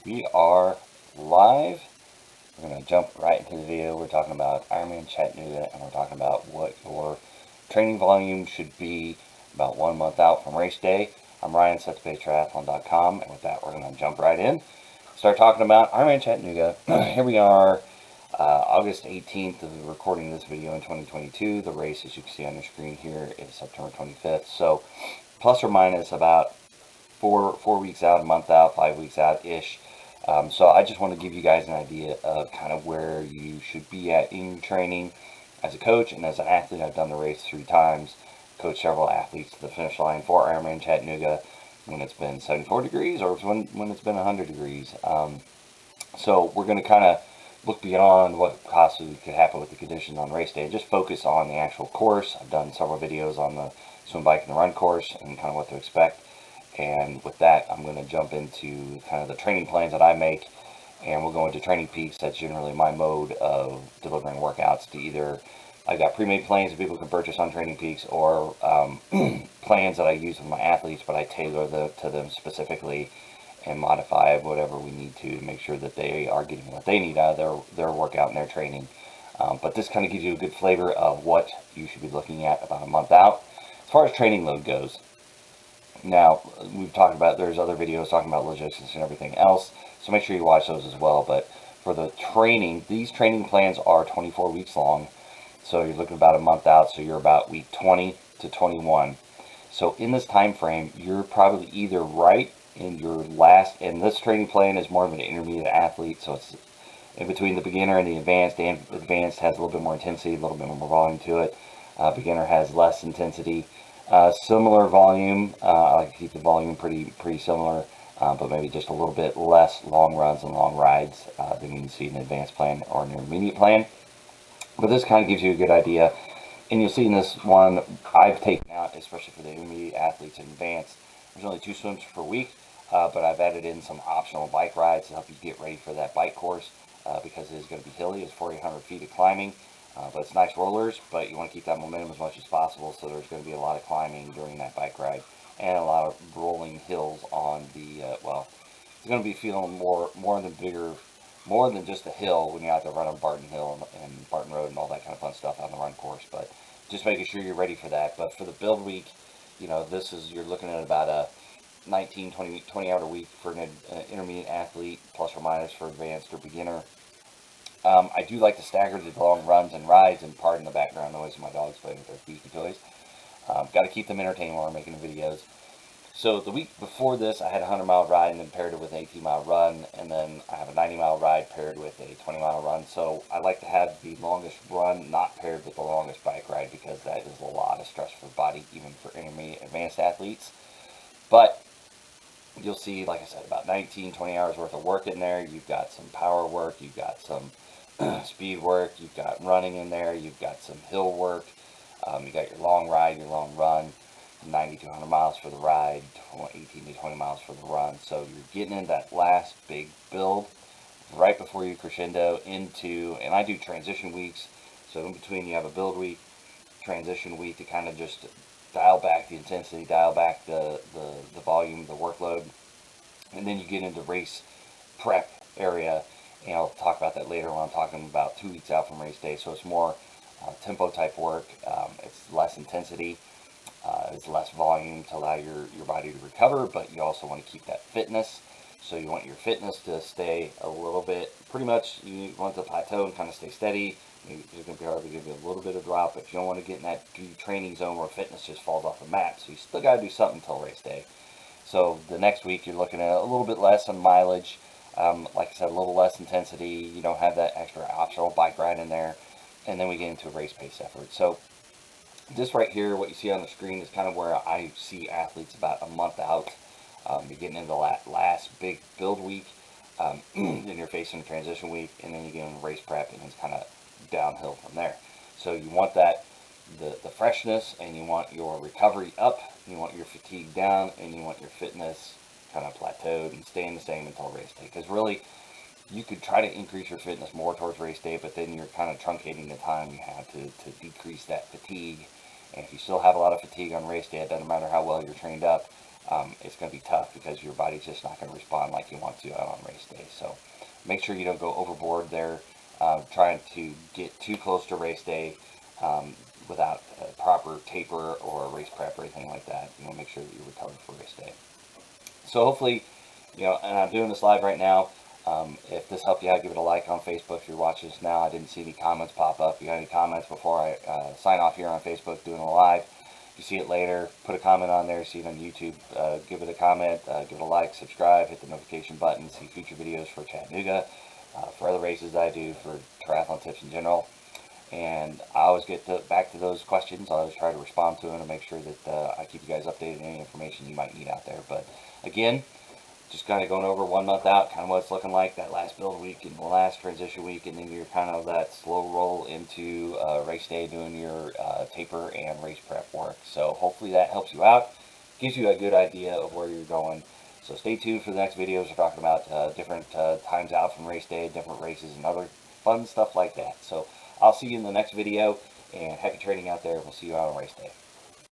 We are live. We're going to jump right into the video. We're talking about IRONMAN Chattanooga, and we're talking about what your training volume should be about 1 month out from race day. I'm Ryan, Triathlon.com, and with that, we're going to jump right in. Start talking about IRONMAN Chattanooga. Here we are, August 18th of recording this video in 2022. The race, as you can see on your screen here, is September 25th. So, plus or minus about four weeks out, a month out, 5 weeks out ish. So I just want to give you guys an idea of kind of where you should be at in your training as a coach and as an athlete. I've done the race 3 times, coached several athletes to the finish line for Ironman Chattanooga when it's been 74 degrees or when it's been 100 degrees. So we're going to kind of look beyond what possibly could happen with the conditions on race day and just focus on the actual course. I've done several videos on the swim, bike, and the run course and kind of what to expect. And with that, I'm going to jump into kind of the training plans that I make, and we'll go into Training Peaks. That's generally my mode of delivering workouts to either, I've got pre-made plans that people can purchase on Training Peaks, or plans that I use with my athletes, but I tailor to them specifically and modify whatever we need to make sure that they are getting what they need out of their workout and their training. But this kind of gives you a good flavor of what you should be looking at about a month out. As far as training load goes, now, we've talked about, there's other videos talking about logistics and everything else, so make sure you watch those as well. But for the training, these training plans are 24 weeks long, so you're looking about a month out, so you're about week 20 to 21. So in this time frame, you're probably either right in your last, and this training plan is more of an intermediate athlete, so it's in between the beginner and the advanced. The advanced has a little bit more intensity, a little bit more volume to it. Beginner has less intensity. Similar volume. I like to keep the volume pretty similar, but maybe just a little bit less long runs and long rides than you see in an advanced plan or an intermediate plan. But this kind of gives you a good idea. And you'll see in this one, I've taken out, especially for the intermediate athletes and advanced, there's only 2 swims per week, but I've added in some optional bike rides to help you get ready for that bike course because it is going to be hilly. It's 4,800 feet of climbing. But it's nice rollers, but you want to keep that momentum as much as possible, so there's going to be a lot of climbing during that bike ride and a lot of rolling hills on the, well, it's going to be feeling more than just a hill when you're out there running Barton Hill and Barton Road and all that kind of fun stuff on the run course, but just making sure you're ready for that. But for the build week, this is, you're looking at about a 19, 20 hour week for an intermediate athlete, plus or minus for advanced or beginner. I do like to stagger the long runs and rides, and pardon the background noise of my dogs playing with their squeaky toys. Got to keep them entertained while I'm making the videos. So the week before this, I had a 100-mile ride and then paired it with an 18-mile run, and then I have a 90-mile ride paired with a 20-mile run. So I like to have the longest run not paired with the longest bike ride because that is a lot of stress for the body, even for intermediate advanced athletes. But you'll see, like I said, about 19, 20 hours worth of work in there. You've got some power work, you've got some speed work, you've got running in there, you've got some hill work, you got your long ride, your long run, 90 to 100 miles for the ride, 18 to 20 miles for the run. So you're getting in that last big build right before you crescendo into, and I do transition weeks, so in between you have a build week, transition week to kind of just dial back the intensity, dial back the volume, the workload, and then you get into race prep area. And I'll talk about that later when I'm talking about 2 weeks out from race day. So it's more tempo type work. It's less intensity. It's less volume to allow your body to recover, but you also want to keep that fitness. So you want your fitness to stay a little bit, pretty much you want to plateau and kind of stay steady. There's going to be hardly going to be a little bit of drop, but you don't want to get in that training zone where fitness just falls off the map. So you still got to do something until race day. So the next week you're looking at a little bit less on mileage. Like I said, a little less intensity. You don't have that extra optional bike ride in there. And then we get into a race pace effort. So this right here, what you see on the screen, is kind of where I see athletes about a month out. You're getting into the last big build week. Then you're facing transition week. And then you get into race prep, and it's kind of downhill from there. So you want that, the freshness, and you want your recovery up. You want your fatigue down, and you want your fitness kind of plateaued and staying the same until race day. Because really, you could try to increase your fitness more towards race day, but then you're kind of truncating the time you have to decrease that fatigue And if you still have a lot of fatigue on race day, it doesn't matter how well you're trained up, it's going to be tough because your body's just not going to respond like you want to out on race day. So make sure you don't go overboard there, trying to get too close to race day without a proper taper or race prep or anything like that. You want to make sure that you recover for race day. So hopefully, and I'm doing this live right now. If this helped you out, give it a like on Facebook if you're watching this now. I didn't see any comments pop up. If you got any comments before I sign off here on Facebook doing a live, if you see it later, put a comment on there. See it on YouTube, give it a comment, give it a like, subscribe, hit the notification button, see future videos for Chattanooga, for other races that I do, for triathlon tips in general. And I always get back to those questions. I always try to respond to them and make sure that I keep you guys updated on any information you might need out there. But again, just kind of going over 1 month out, kind of what it's looking like, that last build week and the last transition week, and then you're kind of that slow roll into race day doing your taper and race prep work. So hopefully that helps you out, gives you a good idea of where you're going. So stay tuned for the next videos. We're talking about different times out from race day, different races, and other fun stuff like that. So I'll see you in the next video, and happy training out there. We'll see you out on race day.